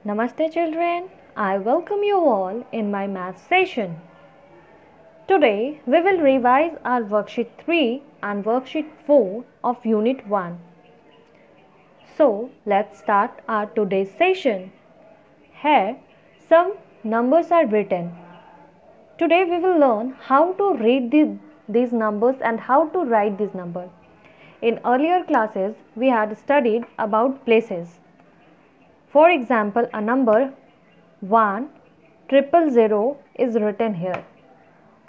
Namaste children, I welcome you all in my math session. Today we will revise our worksheet 3 and worksheet 4 of unit 1. So let's start our today's session. Here some numbers are written. Today we will learn how to read these numbers and how to write these numbers. In earlier classes we had studied about places. For example, a number 1,000 is written here.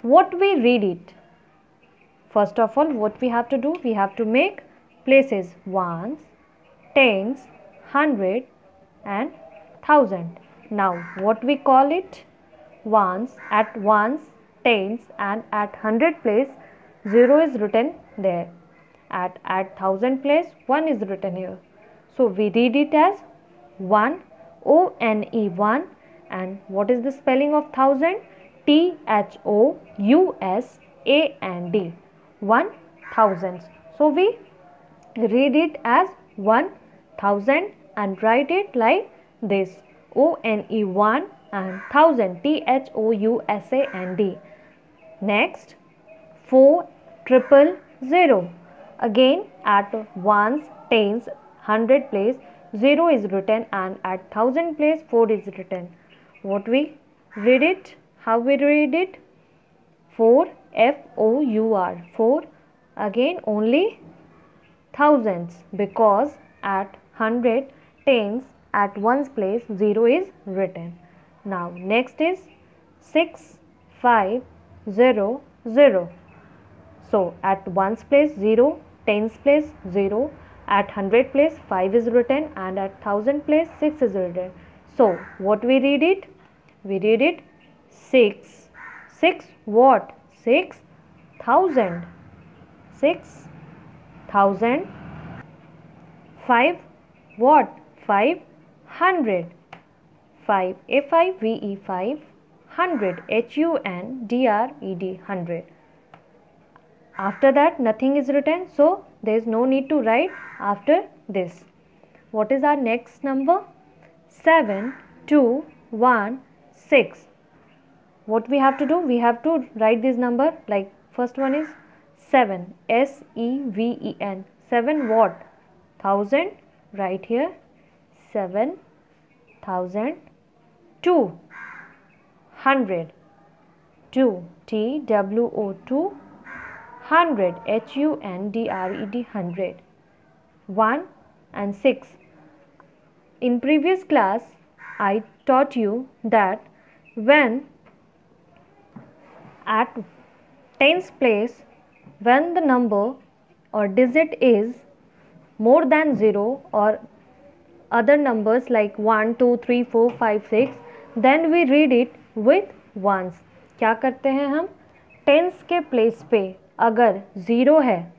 What we read it? First of all, what we have to do? We have to make places ones, tens, hundred and thousand. Now, what we call it? Ones, at ones, tens and at hundred place, 0 is written there. At thousand place, 1 is written here. So, we read it as 1, O-N-E 1, and what is the spelling of thousand? T-H-O-U-S-A-N-D, 1,000. So we read it as 1,000 and write it like this, O-N-E 1 and thousand, T-H-O-U-S-A-N-D. Next, 4,000. Again at ones, tens, hundred place 0 is written and at thousand place 4 is written. What we read it? How we read it? 4 F-O-U-R, 4. Again only thousands because at hundred, tens, at ones place 0 is written. Now next is 6,500. So at ones place 0, tens place 0, at hundred place 5 is written and at thousand place 6 is written. So what we read it? We read it 6. 6 what? 6,000. 6,000. 5 what? 500. 5 F-I-V-E 5. 100 H-U-N-D-R-E-D 100. After that nothing is written, so there is no need to write after this. What is our next number? 7,216. What we have to do? We have to write this number like first one is 7, S-E-V-E-N. 7 what? 1000. Right here 7,000. 200. 2 T-W-O 100 H-U-N-D-R-E-D 100. 1 and 6. In previous class I taught you that when at tens place, when the number or digit is more than 0 or other numbers like 1, 2, 3, 4, 5, 6, then we read it with ones. क्या करते हैं हम? Tense के place पे अगर 0 है,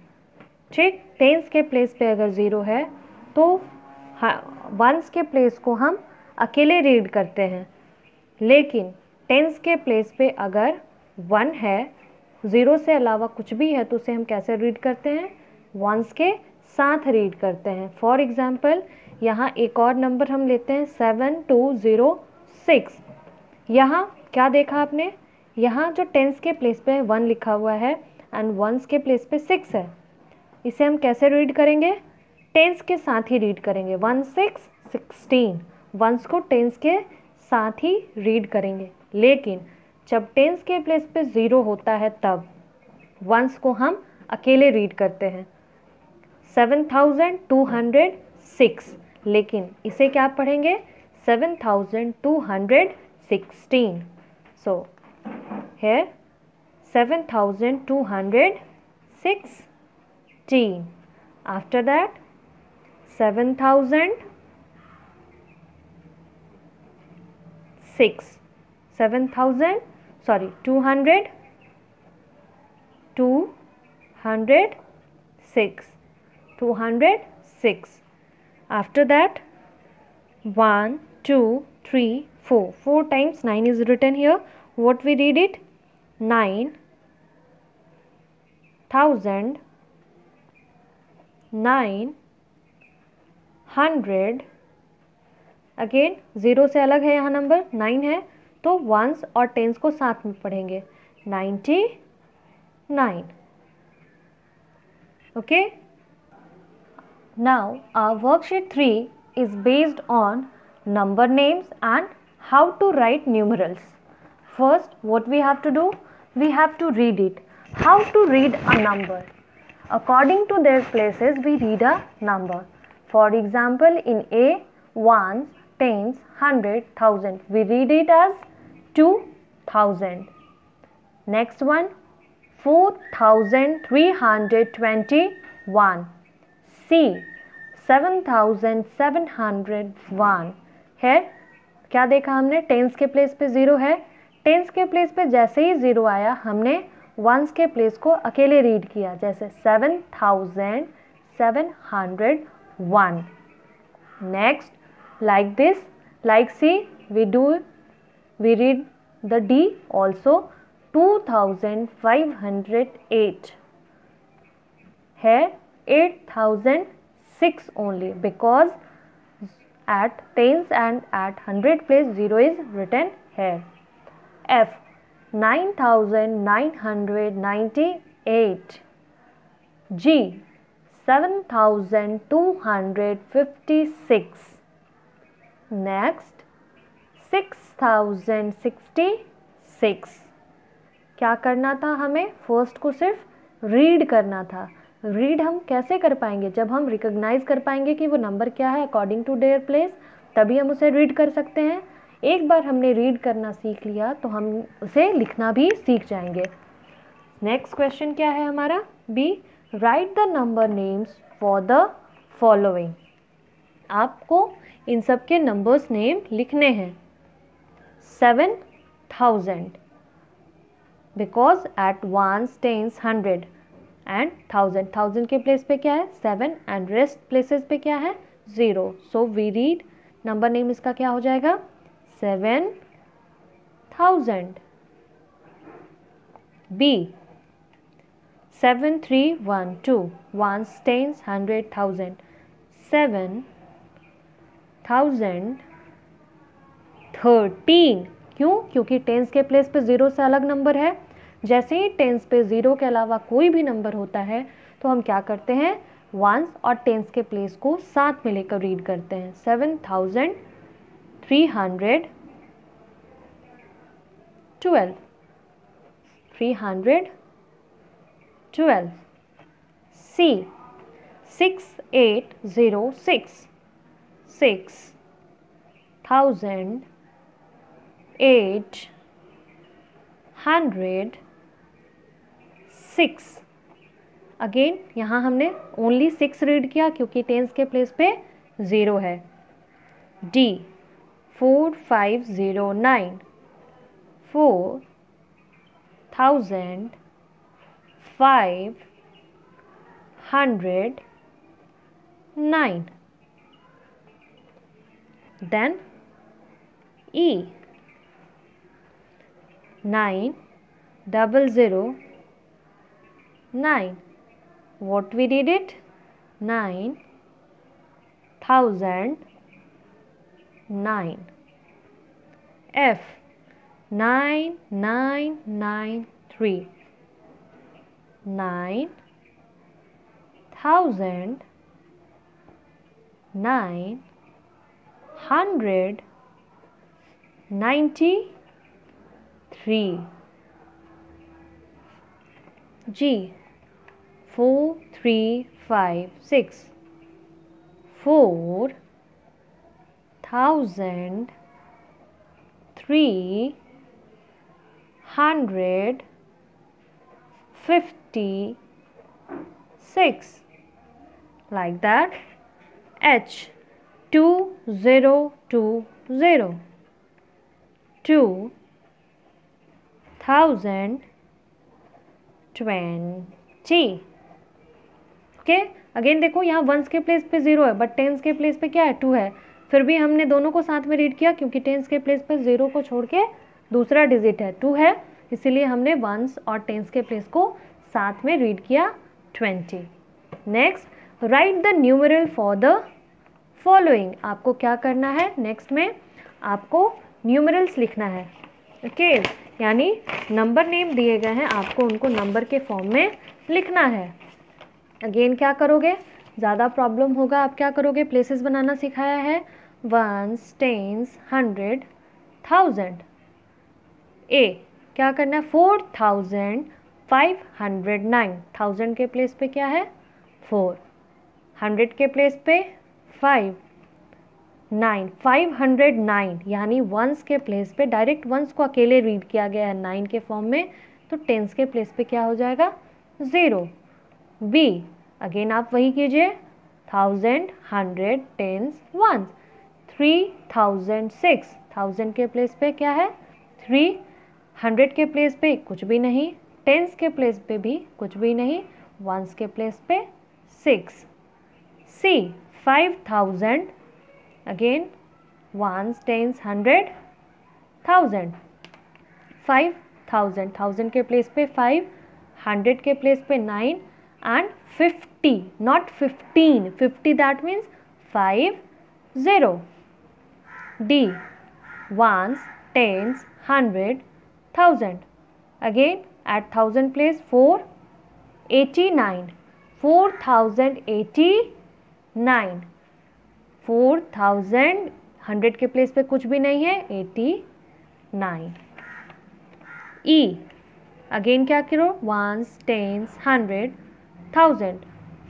ठीक, tense के प्लेस पे अगर 0 है तो वंस के प्लेस को हम अकेले रीड करते हैं, लेकिन टेंस के प्लेस पे अगर 1 है, 0 से अलावा कुछ भी है तो उसे हम कैसे रीड करते हैं? वंस के साथ रीड करते हैं. फॉर एग्जाम्पल यहाँ एक और नंबर हम लेते हैं 7206. यहाँ क्या देखा आपने? यहाँ जो टेंस के प्लेस पे 1 लिखा हुआ है एंड वंस के प्लेस पे 6 है. इसे हम कैसे रीड करेंगे? टेंस के साथ ही रीड करेंगे. 1 6 16. वंस को टेंस के साथ ही रीड करेंगे, लेकिन जब टेंस के प्लेस पे 0 होता है तब वंस को हम अकेले रीड करते हैं. 7206, लेकिन इसे क्या पढ़ेंगे? 7216. सो here 7216. After that 206. 206. After that 1, 2, 3, 4. 4 times 9 is written here. What we read it? 9,000. 900 again 0 से अलग है यहाँ नंबर 9 है, तो वंस और टेंस को साथ में पढ़ेंगे 99. Okay. Now our worksheet 3 is based on number names and how to write numerals. First, what we have to do? We have to read it. How to read a number? According to their places, we read a number. For example, in A, ones, tens, 100, 1000. We read it as 2000. Next one, 4321. C, 7701. है क्या देखा हमने? Tense के place पे 0 है, tense के place पे जैसे ही 0 आया हमने वंस के प्लेस को अकेले रीड किया, जैसे 7701. Next, like this, like see, we read the D also. 2508. Here 8006 only, because at tens and at 100 place 0 is written here. F, 9998. G, 7256. Next, 6066. क्या करना था हमें? फर्स्ट को सिर्फ रीड करना था. रीड हम कैसे कर पाएंगे? जब हम रिकॉग्नाइज कर पाएंगे कि वो नंबर क्या है अकॉर्डिंग टू देयर प्लेस, तभी हम उसे रीड कर सकते हैं. एक बार हमने रीड करना सीख लिया तो हम उसे लिखना भी सीख जाएंगे. नेक्स्ट क्वेश्चन क्या है हमारा? B, write the number names for the following. आपको इन सब के नंबर्स नेम लिखने हैं. 7000, because at ones, tens, 100 and 1000 के प्लेस पे क्या है? 7 and rest places पे क्या है? 0. So we read number name इसका क्या हो जाएगा? 7000. B, 7312. Ones, tens, 100, 1000. 7013. क्यों? क्योंकि टेंस के प्लेस पे 0 से अलग नंबर है. जैसे ही टेंस पे 0 के अलावा कोई भी नंबर होता है तो हम क्या करते हैं? वंस और टेंस के प्लेस को साथ में लेकर रीड करते हैं. 7312. C, 6806. 6806. अगेन यहाँ हमने ओनली 6 रीड किया क्योंकि टेंस के प्लेस पे 0 है. D, 4509. 4509. Then E, 9009. What we did it? 9009. F, 9993. 9993. G, 4356. 4356. Like that. H, 2020. 2020. Okay, again देखो यहाँ वंस के प्लेस पे 0 है बट टेंस के प्लेस पे क्या है? 2 है. फिर भी हमने दोनों को साथ में रीड किया क्योंकि टेंस के प्लेस पे 0 को छोड़ के दूसरा डिजिट है 2 है, इसीलिए हमने वंस और टेंस के प्लेस को साथ में रीड किया 20. Next, right the numeral for the following. आपको क्या करना है, नेक्स्ट में आपको न्यूमरल्स लिखना है। ओके, यानी नंबर नेम दिए गए हैं, आपको उनको नंबर के फॉर्म में लिखना है। अगेन क्या करोगे, ज़्यादा प्रॉब्लम होगा, आप क्या करोगे, प्लेसेस बनाना सिखाया है, वंस, टेंस, 100, 1000। ए क्या करना है, 4509, 1000 के प्लेस पे क्या है 4, 100 के प्लेस पे 5, 9, 509, यानी वंस के प्लेस पे डायरेक्ट वंस को अकेले रीड किया गया है 9 के फॉर्म में, तो टेंस के प्लेस पे क्या हो जाएगा 0। बी अगेन आप वही कीजिए, 1000, 100, टेंस, वंस। 3006, 1000 के प्लेस पे क्या है 3, 100 के प्लेस पे कुछ भी नहीं, टेंस के प्लेस पे भी कुछ भी नहीं, वंस के प्लेस पे 6। सी 5000, अगेन वंस, टेंस, 100, 1000। 5000, 1000 के प्लेस पे 5, 100 के प्लेस पे 9 and 50, not 15, 50 that means 50। The ones, tens, 100, 1000, again at 1000 place 489, 4089, 4000, 100 के प्लेस पे कुछ भी नहीं है 89। ई अगेन क्या करो, वंस, टेंस, 100, 1000,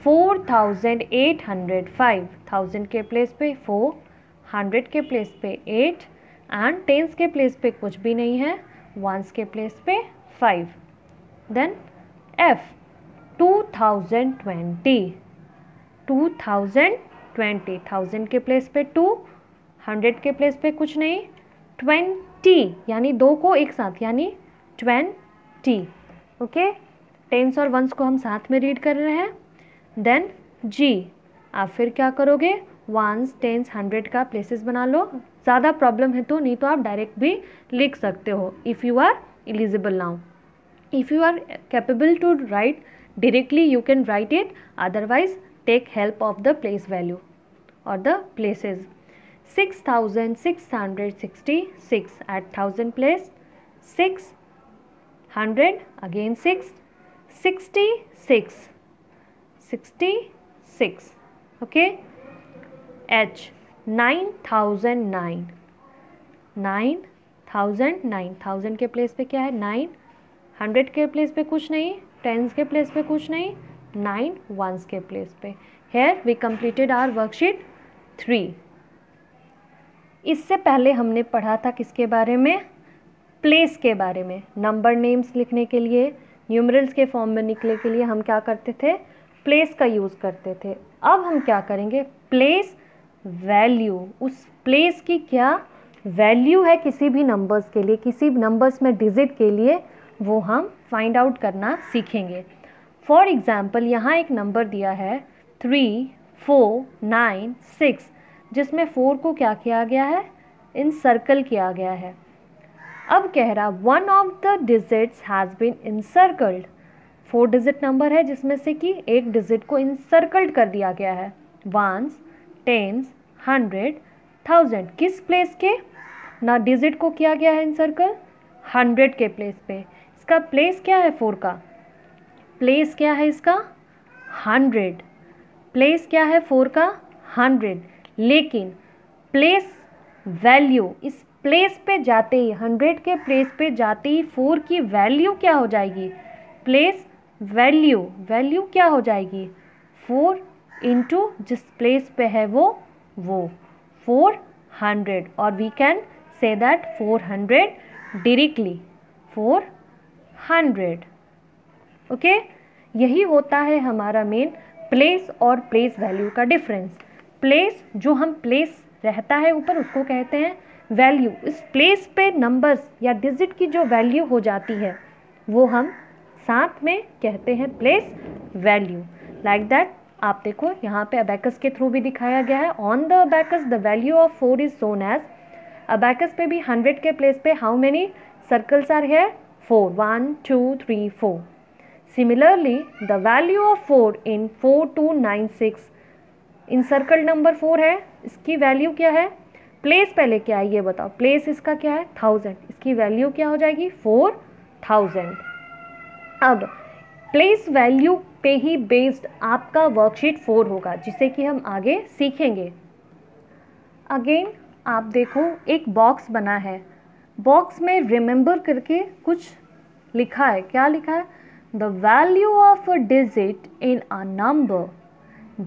4805, 1000 के प्लेस पे 4, 100 के प्लेस पे 8 एंड टेंस के प्लेस पे कुछ भी नहीं है, वंस के प्लेस पे 5। देन एफ 2020, 2020, 1000 के प्लेस पे 2, 100 के प्लेस पे कुछ नहीं, 20 यानी दो को एक साथ यानी 20। ओके, टेंस और वंस को हम साथ में रीड कर रहे हैं। देन जी आप फिर क्या करोगे, वंस, टेंस, 100 का प्लेसेस बना लो, ज़्यादा प्रॉब्लम है तो, नहीं तो आप डायरेक्ट भी लिख सकते हो if you are eligible now. If you are capable to write directly, you can write it. Otherwise, take help of the place value or the places. 6666 at 1000 place. 600 again 6. 66. 66. Okay. H 9009. 9009. 1000 के place पे क्या है 9, 100 के place पे कुछ नहीं, tense के place पे कुछ नहीं, 9 वंस के प्लेस पे। Here we completed our worksheet 3। इससे पहले हमने पढ़ा था किसके बारे में, प्लेस के बारे में। नंबर नेम्स लिखने के लिए, न्यूमरल्स के फॉर्म में निकलने के लिए हम क्या करते थे, प्लेस का यूज़ करते थे। अब हम क्या करेंगे, प्लेस वैल्यू, उस प्लेस की क्या वैल्यू है किसी भी नंबर्स के लिए, किसी नंबर्स में डिजिट के लिए, वो हम फाइंड आउट करना सीखेंगे। फॉर एग्ज़ाम्पल यहाँ एक नंबर दिया है 3496, जिसमें 4 को क्या किया गया है, इन सर्कल किया गया है। अब कह रहा one of the digits has been encircled, 4 digit number है जिसमें से कि एक डिजिट को इनसर्कल्ड कर दिया गया है। वंस, टेंस, 100, 1000, किस प्लेस के ना डिजिट को किया गया है इनसर्कल, 100 के प्लेस पे। इसका प्लेस क्या है 4 का, प्लेस क्या है इसका 100, प्लेस क्या है 4 का 100, लेकिन प्लेस वैल्यू, इस प्लेस पे जाते ही 100 के प्लेस पे जाते ही 4 की वैल्यू क्या हो जाएगी, प्लेस वैल्यू, वैल्यू क्या हो जाएगी 4 इंटू जिस प्लेस पे है वो 400, और we can say that 400 directly 400। Okay, यही होता है हमारा मेन प्लेस और प्लेस वैल्यू का डिफरेंस। प्लेस, जो हम प्लेस रहता है ऊपर, उसको कहते हैं वैल्यू। इस प्लेस पे नंबर्स या डिजिट की जो वैल्यू हो जाती है वो हम साथ में कहते हैं प्लेस वैल्यू। लाइक दैट आप देखो यहाँ पे अबैकस के थ्रू भी दिखाया गया है। On the abacus the value of 4 is shown as, abacus पे भी 100 के प्लेस पे how many circles are here, 4, 1 2 3 4। Similarly, the value of 4 in 4296 encircle number 4 है, इसकी वैल्यू क्या है, प्लेस पहले क्या है ये बताओ, प्लेस इसका क्या है 1000, इसकी वैल्यू क्या हो जाएगी 4000। अब प्लेस वैल्यू पे ही बेस्ड आपका वर्कशीट 4 होगा, जिसे कि हम आगे सीखेंगे। अगेन आप देखो एक बॉक्स बना है, बॉक्स में रिमेंबर करके कुछ लिखा है, क्या लिखा है, the value of a digit in a number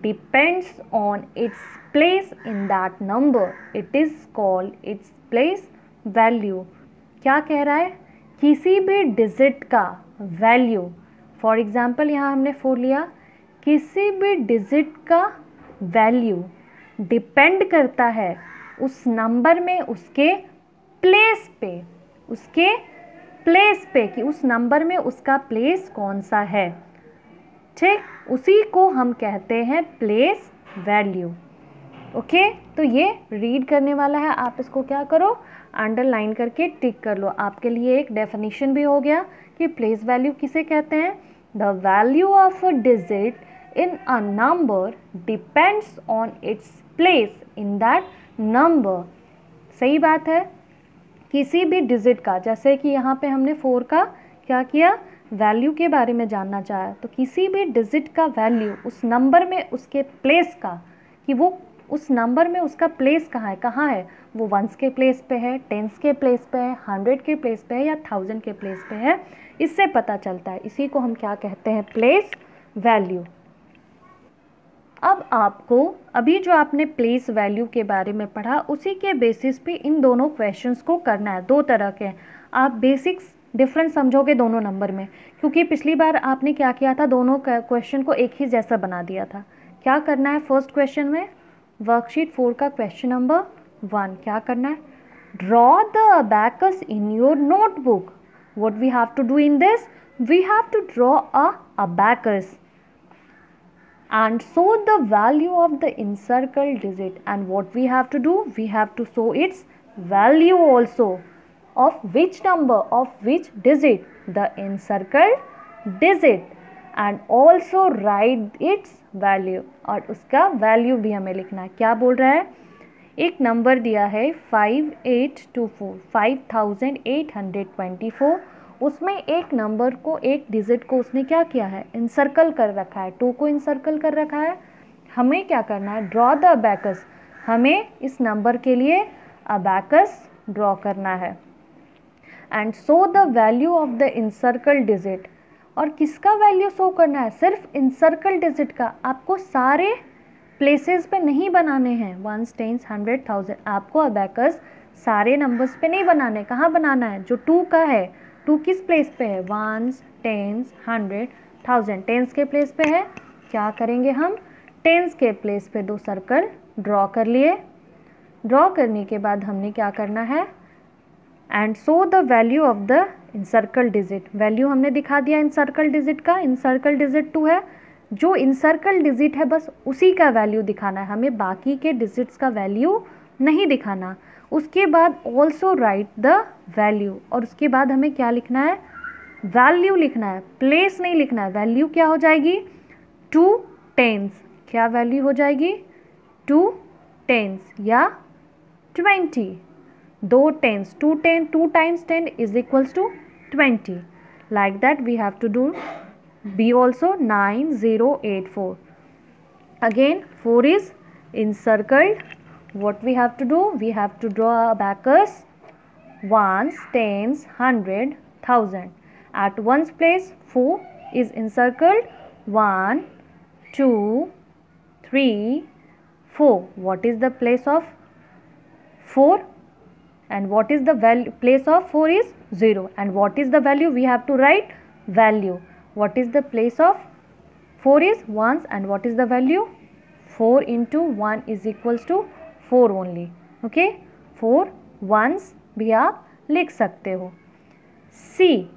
depends on its place in that number, it is called its place value. क्या कह रहा है, किसी भी डिजिट का वैल्यू, फॉर एग्जाम्पल यहाँ हमने 4 लिया, किसी भी डिजिट का वैल्यू डिपेंड करता है उस नंबर में उसके प्लेस पे, उसके प्लेस पे, कि उस नंबर में उसका प्लेस कौन सा है, ठीक, उसी को हम कहते हैं प्लेस वैल्यू। ओके, तो ये रीड करने वाला है, आप इसको क्या करो, अंडरलाइन करके टिक कर लो। आपके लिए एक डेफिनेशन भी हो गया कि प्लेस वैल्यू किसे कहते हैं, the value of a digit in a number depends on its place in that number. सही बात है, किसी भी डिजिट का, जैसे कि यहाँ पे हमने 4 का क्या किया, वैल्यू के बारे में जानना चाहा, तो किसी भी डिजिट का वैल्यू उस नंबर में उसके प्लेस का, कि वो उस नंबर में उसका प्लेस कहाँ है, वो वंस के प्लेस पे है, टेंस के प्लेस पे है, 100 के प्लेस पे है या 1000 के प्लेस पे है, इससे पता चलता है। इसी को हम क्या कहते हैं, प्लेस वैल्यू। अब आपको अभी जो आपने प्लेस वैल्यू के बारे में पढ़ा, उसी के बेसिस पे इन दोनों क्वेश्चंस को करना है। 2 तरह के, आप बेसिक्स डिफरेंस समझोगे दोनों नंबर में, क्योंकि पिछली बार आपने क्या किया था, दोनों क्वेश्चन को एक ही जैसा बना दिया था। क्या करना है, फर्स्ट क्वेश्चन में वर्कशीट 4 का क्वेश्चन नंबर 1 क्या करना है, draw the abacus in your notebook. What we have to do in this, we have to draw a abacus and show the value of the encircled digit, and what we have to do, we have to show its value also, of which number, of which digit, the encircled digit, and also write its value, और उसका value भी हमें लिखना है। क्या बोल रहा है, एक नंबर दिया है 5824, 5824, उसमें एक नंबर को, एक डिजिट को उसने क्या किया है, इंसर्कल कर रखा है, 2 को इंसर्कल कर रखा है। हमें क्या करना है, ड्रॉ द अबैकस, हमें इस नंबर के लिए अबैकस ड्रॉ करना है, and show the value of the encircle digit. और किसका वैल्यू शो करना है, सिर्फ इंसर्कल डिजिट का, आपको सारे प्लेसेस पे नहीं बनाने हैं, 1 10 100 1000, आपको अबैकस सारे नंबर्स पे नहीं बनाने, कहाँ बनाना है, जो 2 का है, 2 किस प्लेस पे है, 1 10 100 1000, टेंस के प्लेस पे है। क्या करेंगे हम, टेंस के प्लेस पे 2 सर्कल ड्रॉ कर लिए। ड्रॉ करने के बाद हमने क्या करना है, and show the value of the encircle digit, value हमने दिखा दिया इंसर्कल डिजिट का, इंसर्कल डिजिट 2 है, जो इंसर्कल डिजिट है बस उसी का वैल्यू दिखाना है, हमें बाकी के डिजिट्स का वैल्यू नहीं दिखाना। उसके बाद ऑल्सो राइट द वैल्यू, और उसके बाद हमें क्या लिखना है, वैल्यू लिखना है, प्लेस नहीं लिखना है। वैल्यू क्या हो जाएगी, 2 10s, क्या वैल्यू हो जाएगी, 2 10s या 20, 2 10s, 2 times 10 is equals to 20, like that we have to do B also 9084. Again 4 is encircled, what we have to do, we have to draw a abacus, 1s 10s 100 1000, at one's place 4 is encircled, 1 2 3 4, what is the place of 4, and what is the value, place of 4 is 0, and what is the value, we have to write value. What is the place of 4 is 1s, and what is the value, 4 into 1 is equals to 4 only. Okay, 4 1s भी आप लिख सकते हो। C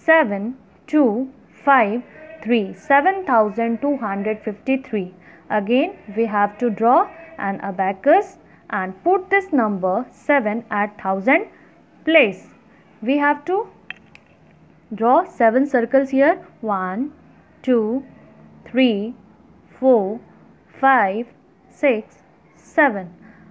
7 2 5 3, 7253. Again we have to draw an abacus and put this number 7 at 1000 place. We have to draw 7 circles here, 1 2 3 4 5 6, 7.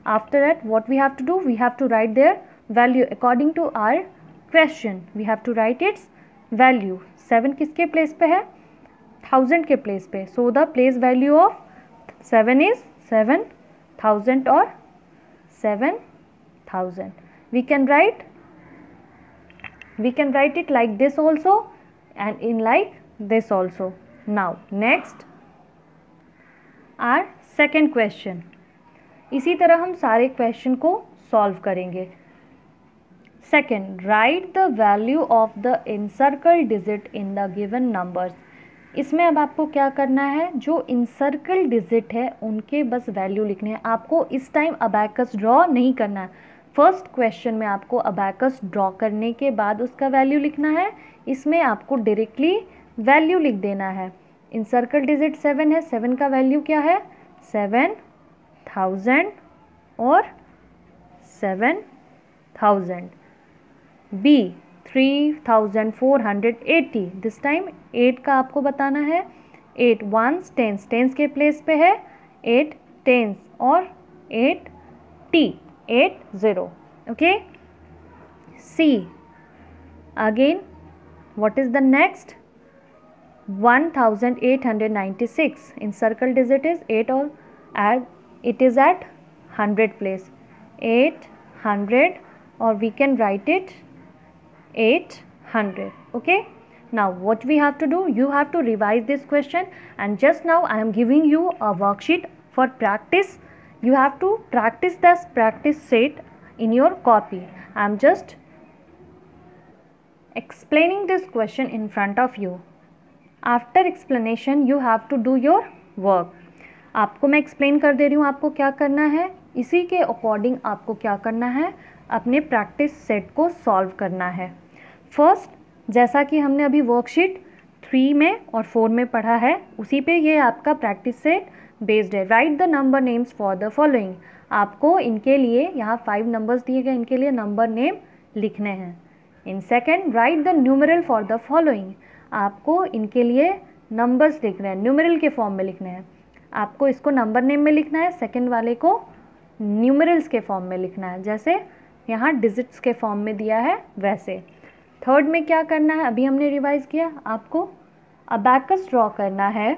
After that, what we have to do? We have to write their value according to our question. We have to write its value. 7 किसके place पे है? 1000 के place पे. So the place value of 7 is 7000 or 7000. We can write it like this also and in like this also. Now next our second question. इसी तरह हम सारे question को सॉल्व करेंगे. Second, right the value of the encircle digit in the given numbers. इसमें अब आपको क्या करना है? जो इनसर्कल डिजिट है उनके बस वैल्यू लिखने हैं. आपको इस टाइम अबैकस ड्रॉ नहीं करना है. फर्स्ट क्वेश्चन में आपको अबैकस ड्रॉ करने के बाद उसका वैल्यू लिखना है. इसमें आपको डायरेक्टली वैल्यू लिख देना है. इनसर्कल डिजिट 7 है. 7 का वैल्यू क्या है? 7000 और 7000. B 3480. दिस टाइम 8 का आपको बताना है. 8 1s 10s. 10s के प्लेस पे है 8 10s और 8 T 80. Okay. C again what is the next? 1896. Encircle digit is 8 or as it is at 100 place. 800 or we can write it 800. Okay. Now what we have to do? You have to revise this question and just now I am giving you a worksheet for practice. You have to practice this practice set in your copy. I am just explaining this question in front of you. After explanation you have to do your work. आपको मैं explain कर दे रही हूँ आपको क्या करना है. इसी के अकॉर्डिंग आपको क्या करना है? अपने प्रैक्टिस सेट को सॉल्व करना है. फर्स्ट, जैसा कि हमने अभी वर्कशीट 3 में और 4 में पढ़ा है उसी पे ये आपका प्रैक्टिस सेट बेस्ड है. Right the number names for the following. आपको इनके लिए यहाँ 5 नंबर्स दिए गए, इनके लिए नंबर नेम लिखने हैं. In second, right the numeral for the following. आपको इनके लिए नंबर्स लिखने हैं, न्यूमरल के फॉर्म में लिखने हैं. आपको इसको नंबर नेम में लिखना है, सेकेंड वाले को न्यूमरल्स के फॉर्म में लिखना है, जैसे यहाँ डिजिट्स के फॉर्म में दिया है वैसे. थर्ड में क्या करना है? अभी हमने रिवाइज किया. आपको अबैकस ड्रॉ करना है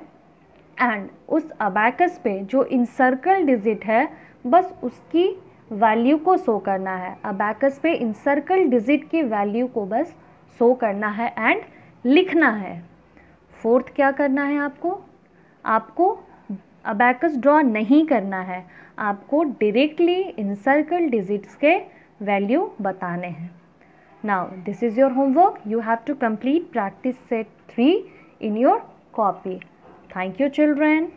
एंड उस अबैकस पे जो इनसर्कल डिजिट है बस उसकी वैल्यू को शो करना है. अबैकस पे इनसर्कल डिजिट की वैल्यू को बस शो करना है एंड लिखना है. फोर्थ क्या करना है? आपको अबैकस ड्रॉ नहीं करना है. आपको डायरेक्टली इनसर्कल डिजिट्स के वैल्यू बताने हैं. Now this is your homework. You have to complete practice set 3 in your copy. Thank you children.